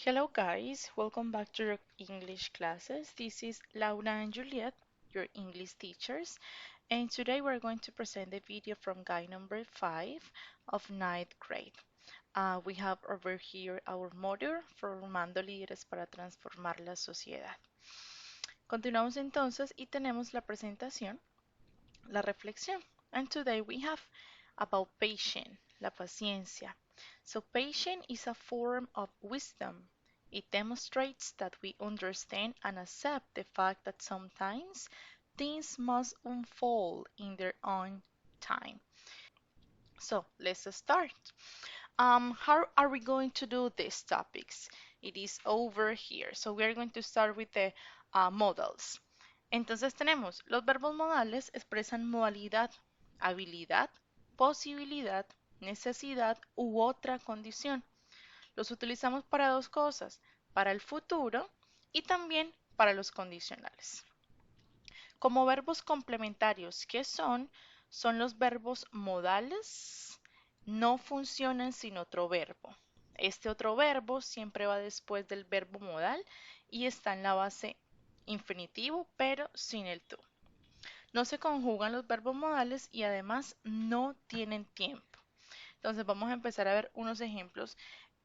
Hello guys, welcome back to your English classes. This is Laura and Juliet, your English teachers, and today we're going to present the video from guide number 5 of ninth grade. We have over here our module Formando líderes para transformar la sociedad. Continuamos entonces y tenemos la presentación, la reflexión. And today we have about patience, la paciencia. So patience is a form of wisdom. It demonstrates that we understand and accept the fact that sometimes things must unfold in their own time. So let's start. How are we going to do these topics? It is over here. So we are going to start with the modals. Entonces tenemos los verbos modales expresan modalidad, habilidad, posibilidad, necesidad u otra condición. Los utilizamos para dos cosas, para el futuro y también para los condicionales. Como verbos complementarios, ¿qué son? Son los verbos modales, no funcionan sin otro verbo. Este otro verbo siempre va después del verbo modal y está en la base infinitivo, pero sin el to. No se conjugan los verbos modales y además no tienen tiempo. Entonces vamos a empezar a ver unos ejemplos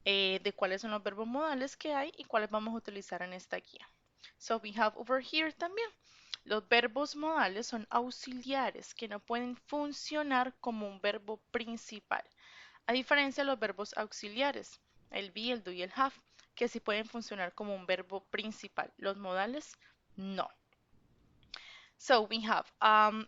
de cuáles son los verbos modales que hay y cuáles vamos a utilizar en esta guía. So we have over here también. Los verbos modales son auxiliares que no pueden funcionar como un verbo principal, a diferencia de los verbos auxiliares, el be, el do y el have, que sí pueden funcionar como un verbo principal. Los modales no. So we have,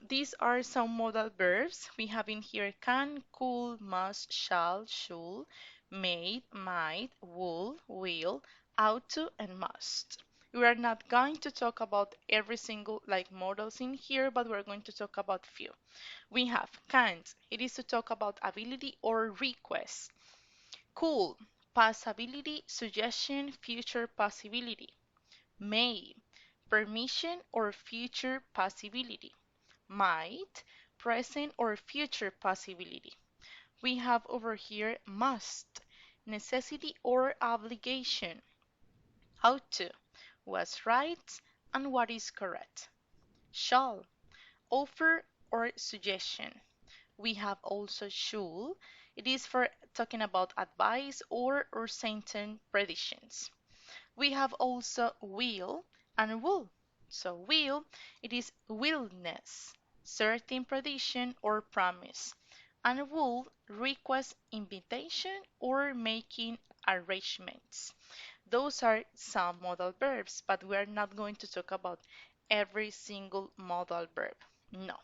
these are some modal verbs. We have in here can, could, must, shall, should, may, might, would, will, ought to, and must. We are not going to talk about every single like modals in here, but we're going to talk about few. We have can't. It is to talk about ability or request. Could, past ability, suggestion, future possibility. May, permission or future possibility. Might, present or future possibility. We have over here must, necessity or obligation. How to, what's right and what is correct. Shall, offer or suggestion. We have also should. It is for talking about advice or certain predictions. We have also will and will. So will, it is willingness, certain prediction or promise. And will, request invitation or making arrangements. Those are some modal verbs, but we are not going to talk about every single modal verb. No,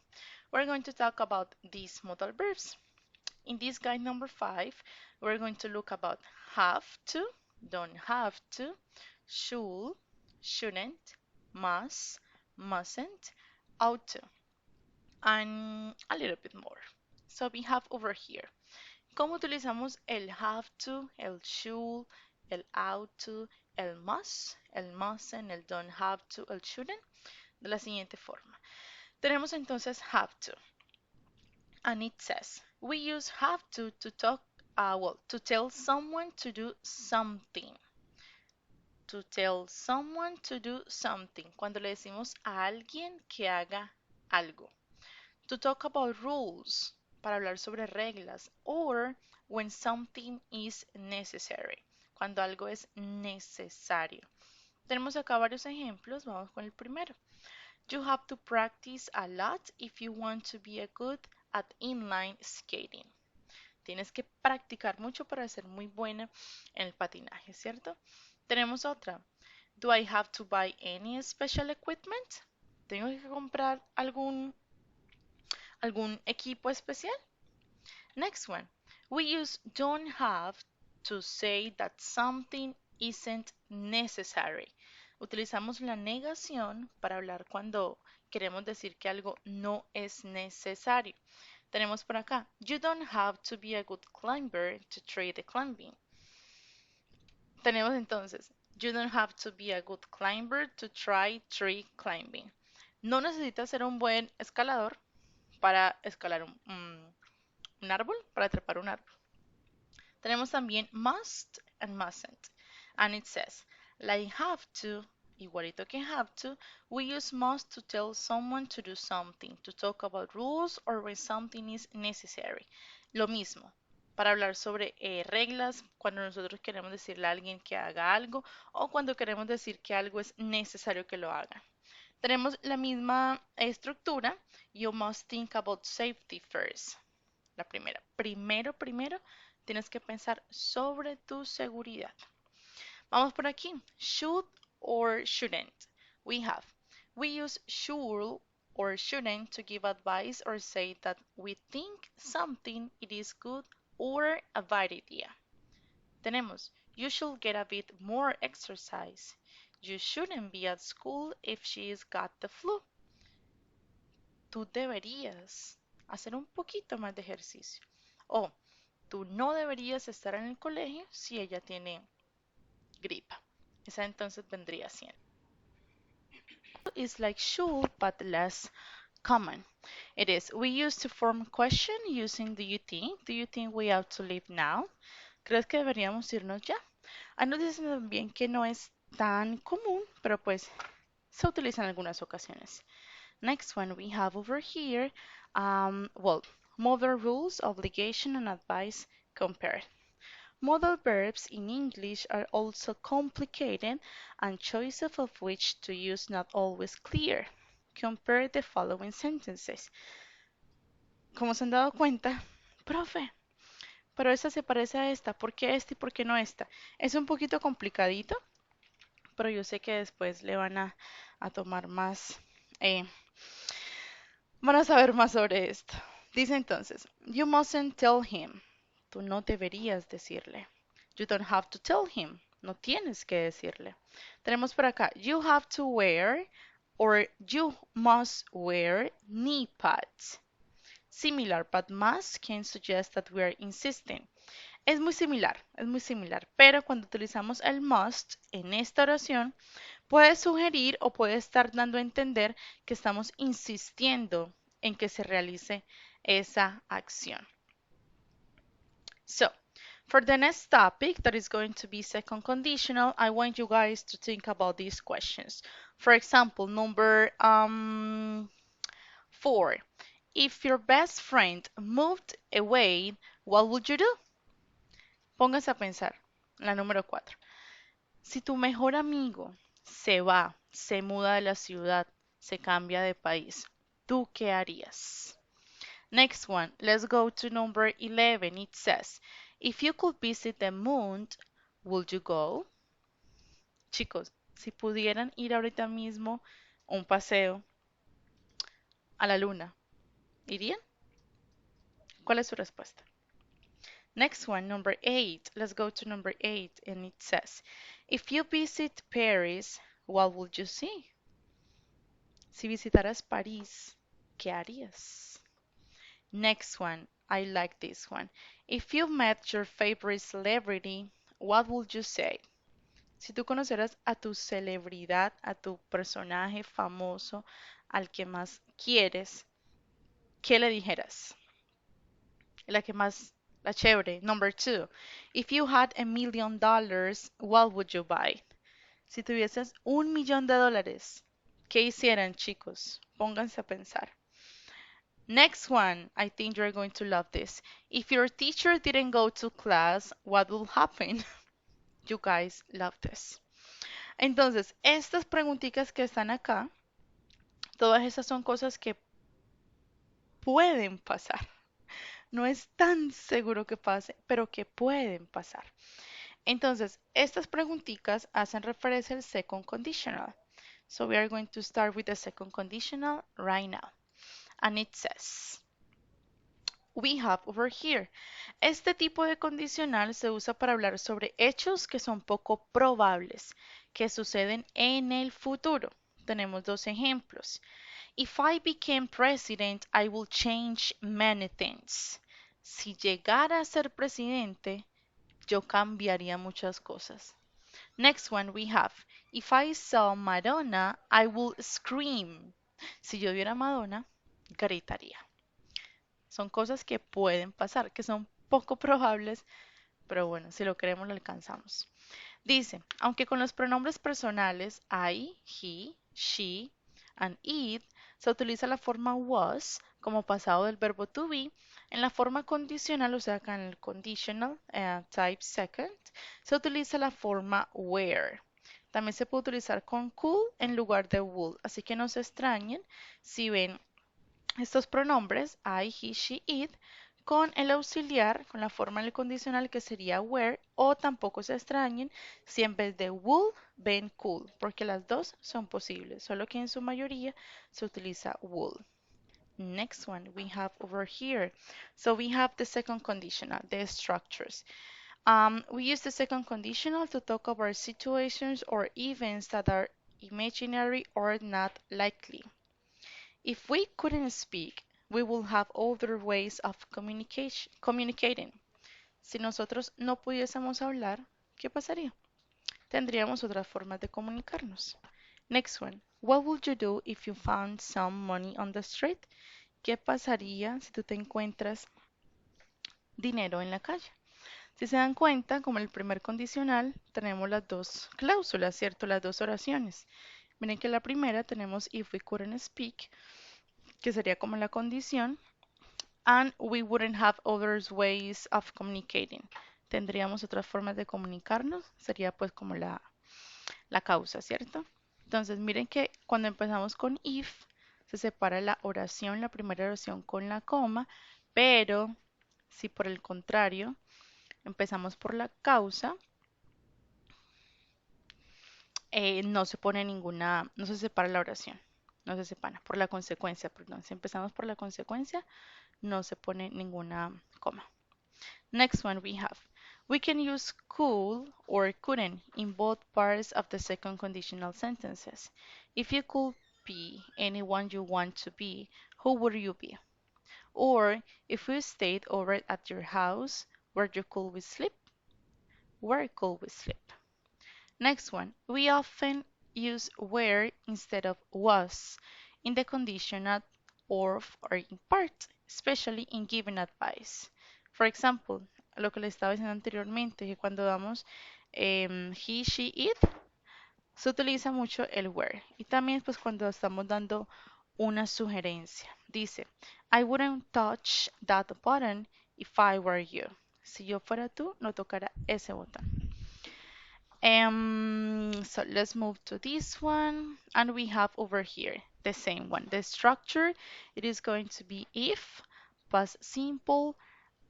we're going to talk about these modal verbs. In this guide number 5, we're going to look about have to, don't have to, should, shouldn't, must, mustn't, ought to, and a little bit more. So we have over here. ¿Cómo utilizamos el have to, el should, el ought to, el must, el mustn't, el don't have to, el shouldn't? De la siguiente forma. Tenemos entonces have to. And it says, we use have to talk, to tell someone to do something. To tell someone to do something. Cuando le decimos a alguien que haga algo. To talk about rules. Para hablar sobre reglas. Or when something is necessary. Cuando algo es necesario. Tenemos acá varios ejemplos. Vamos con el primero. You have to practice a lot if you want to be a good at inline skating. Tienes que practicar mucho para ser muy buena en el patinaje, ¿cierto? Tenemos otra. Do I have to buy any special equipment? ¿Tengo que comprar algún equipo especial? Next one. We use don't have to say that something isn't necessary. Utilizamos la negación para hablar cuando queremos decir que algo no es necesario. Tenemos por acá, you don't have to be a good climber to try the climbing. Tenemos entonces, you don't have to be a good climber to try tree climbing. No necesitas ser un buen escalador para escalar un árbol, para trepar un árbol. Tenemos también must and mustn't. And it says, like have to, igualito que have to, we use must to tell someone to do something, to talk about rules or when something is necessary. Lo mismo, para hablar sobre reglas, cuando nosotros queremos decirle a alguien que haga algo o cuando queremos decir que algo es necesario que lo haga. Tenemos la misma estructura. You must think about safety first. La primera. Primero, tienes que pensar sobre tu seguridad. Vamos por aquí. Should or shouldn't. We use should or shouldn't to give advice or say that we think something it is good or a bad idea. Tenemos you should get a bit more exercise. You shouldn't be at school if she's got the flu. Tú deberías hacer un poquito más de ejercicio. O tú no deberías estar en el colegio si ella tiene gripa. Esa entonces vendría siendo. It's like should, but less common. It is. We used to form question using do you think? Do you think we have to leave now? ¿Crees que deberíamos irnos ya? Nos dicen también que no es tan común, pero pues se utiliza en algunas ocasiones. Next one we have over here, well, modal rules, obligation, and advice compared. Modal verbs in English are also complicated and choices of which to use not always clear. Compare the following sentences. Como se han dado cuenta, profe, pero esta se parece a esta, ¿por qué esta y por qué no esta? Es un poquito complicadito, pero yo sé que después le van a tomar más, eh, van a saber más sobre esto. Dice entonces, you mustn't tell him. Tú no deberías decirle. You don't have to tell him. No tienes que decirle. Tenemos por acá, you have to wear or you must wear knee pads. Similar, but must can suggest that we are insisting. Es muy similar, pero cuando utilizamos el must en esta oración, puede sugerir o puede estar dando a entender que estamos insistiendo en que se realice esa acción. So, for the next topic, that is going to be second conditional, I want you guys to think about these questions. For example, number 4. If your best friend moved away, what would you do? Pónganse a pensar. La número 4. Si tu mejor amigo se va, se muda de la ciudad, se cambia de país, ¿tú qué harías? Next one, let's go to number 11. It says, if you could visit the moon, would you go? Chicos, si pudieran ir ahorita mismo un paseo a la luna, ¿irían? ¿Cuál es su respuesta? Next one, number 8. Let's go to number 8, and it says, if you visit Paris, what would you see? Si visitaras París, ¿qué harías? Next one, I like this one. If you met your favorite celebrity, what would you say? Si tú conocieras a tu celebridad, a tu personaje famoso, al que más quieres, ¿qué le dijeras? La que más, la chévere. Number 2. If you had $1 million, what would you buy? Si tuvieses $1 millón, ¿qué hicieran, chicos? Pónganse a pensar. Next one, I think you're going to love this. If your teacher didn't go to class, what will happen? You guys love this. Entonces, estas preguntitas que están acá, todas esas son cosas que pueden pasar. No es tan seguro que pase, pero que pueden pasar. Entonces, estas preguntitas hacen referencia al second conditional. So we are going to start with the second conditional right now. And it says, we have over here. Este tipo de condicional se usa para hablar sobre hechos que son poco probables, que suceden en el futuro. Tenemos dos ejemplos. If I became president, I will change many things. Si llegara a ser presidente, yo cambiaría muchas cosas. Next one we have, if I saw Madonna, I will scream. Si yo viera a Madonna, gritaría. Son cosas que pueden pasar, que son poco probables, pero bueno, si lo queremos lo alcanzamos. Dice, aunque con los pronombres personales I, he, she and it se utiliza la forma was como pasado del verbo to be, en la forma condicional, o sea, acá en el conditional type second, se utiliza la forma were. También se puede utilizar con could en lugar de would, así que no se extrañen si ven estos pronombres, I, he, she, it, con el auxiliar, con la forma del condicional que sería were, o tampoco se extrañen si en vez de would ven could, porque las dos son posibles, solo que en su mayoría se utiliza would. Next one we have over here. So we have the second conditional, the structures. We use the second conditional to talk about situations or events that are imaginary or not likely. If we couldn't speak, we would have other ways of communicating. Si nosotros no pudiésemos hablar, ¿qué pasaría? Tendríamos otras formas de comunicarnos. Next one. What would you do if you found some money on the street? ¿Qué pasaría si tú te encuentras dinero en la calle? Si se dan cuenta, como el primer condicional, tenemos las dos cláusulas, ¿cierto? Las dos oraciones. Miren que la primera tenemos if we couldn't speak, que sería como la condición, and we wouldn't have other ways of communicating. Tendríamos otras formas de comunicarnos, sería pues como la causa, ¿cierto? Entonces, miren que cuando empezamos con if, se separa la oración, la primera oración con la coma, pero si por el contrario empezamos por la causa, no se pone ninguna, no se separa la oración, no se separa, por la consecuencia, perdón. Si empezamos por la consecuencia, no se pone ninguna coma. Next one we have. We can use could or couldn't in both parts of the second conditional sentences. If you could be anyone you want to be, who would you be? Or if we stayed over at your house, where you could we sleep? Where could we sleep? Next one. We often use were instead of was in the conditional or in part, especially in giving advice. For example, lo que le estaba diciendo anteriormente, que cuando damos he, she, it, se utiliza mucho el were. Y también pues cuando estamos dando una sugerencia. Dice, I wouldn't touch that button if I were you. Si yo fuera tú, no tocara ese botón. So let's move to this one. And we have over here the same one. The structure, it is going to be if, past simple,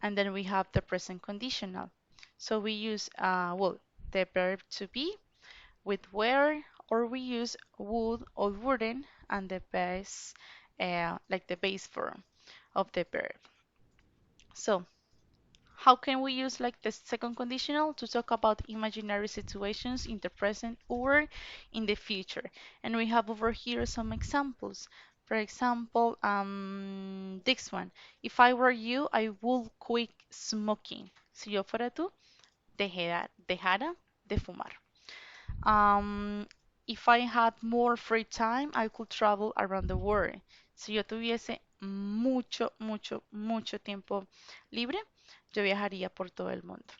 and then we have the present conditional. So we use, well, the verb to be with where, or we use would or wouldn't, and the base, like the base form of the verb. So how can we use like the second conditional to talk about imaginary situations in the present or in the future? And we have over here some examples. For example, this one. If I were you, I would quit smoking. Si yo fuera tú, dejara de fumar. If I had more free time, I could travel around the world. Si yo tuviese mucho tiempo libre, yo viajaría por todo el mundo.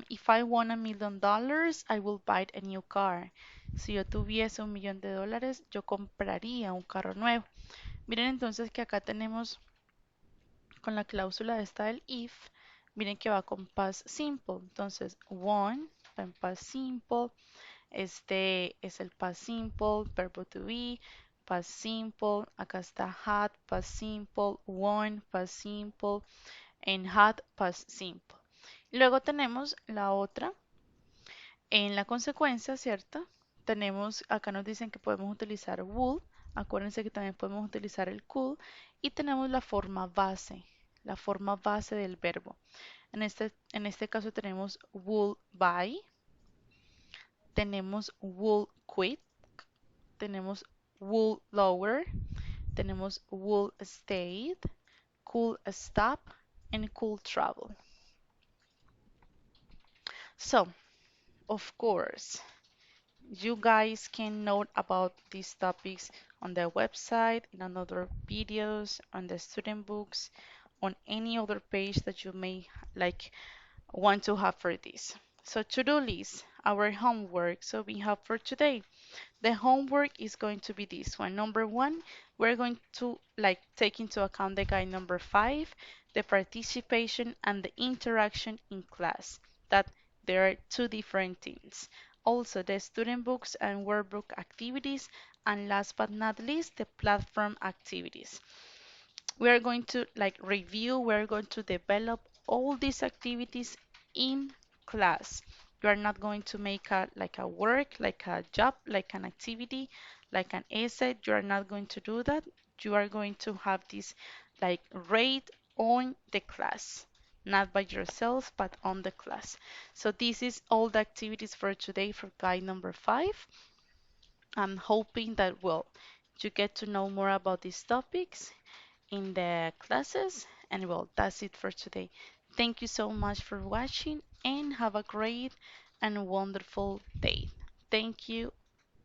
If I won $1 million, I will buy a new car. Si yo tuviese $1 millón, yo compraría un carro nuevo. Miren entonces que acá tenemos con la cláusula esta del if, miren que va con past simple. Entonces, won va en past simple. Este es el past simple, verbo to be, past simple. Acá está had, past simple, won, past simple, and had, past simple. Luego tenemos la otra en la consecuencia, ¿cierto? Tenemos, acá nos dicen que podemos utilizar would, acuérdense que también podemos utilizar el could, y tenemos la forma base del verbo. En este caso tenemos would buy, tenemos would quit, tenemos would lower, tenemos would stay, could stop, and could travel. So, of course, you guys can note about these topics on the website, in another videos, on the student books, on any other page that you may like want to have for this. So to-do list. our homework. So we have for today. The homework is going to be this one. Number one, we're going to take into account the guide number five, the participation and the interaction in class. That there are two different things. Also, the student books and workbook activities, and last but not least, the platform activities. We are going to review, we're going to develop all these activities in class. You are not going to make a work, like a job, like an activity, like an essay. You are not going to do that. You are going to have this rate on the class, not by yourself, but on the class. So this is all the activities for today for guide number five. I'm hoping that, well, you get to know more about these topics in the classes. And well, that's it for today. Thank you so much for watching and have a great and wonderful day. Thank you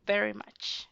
very much.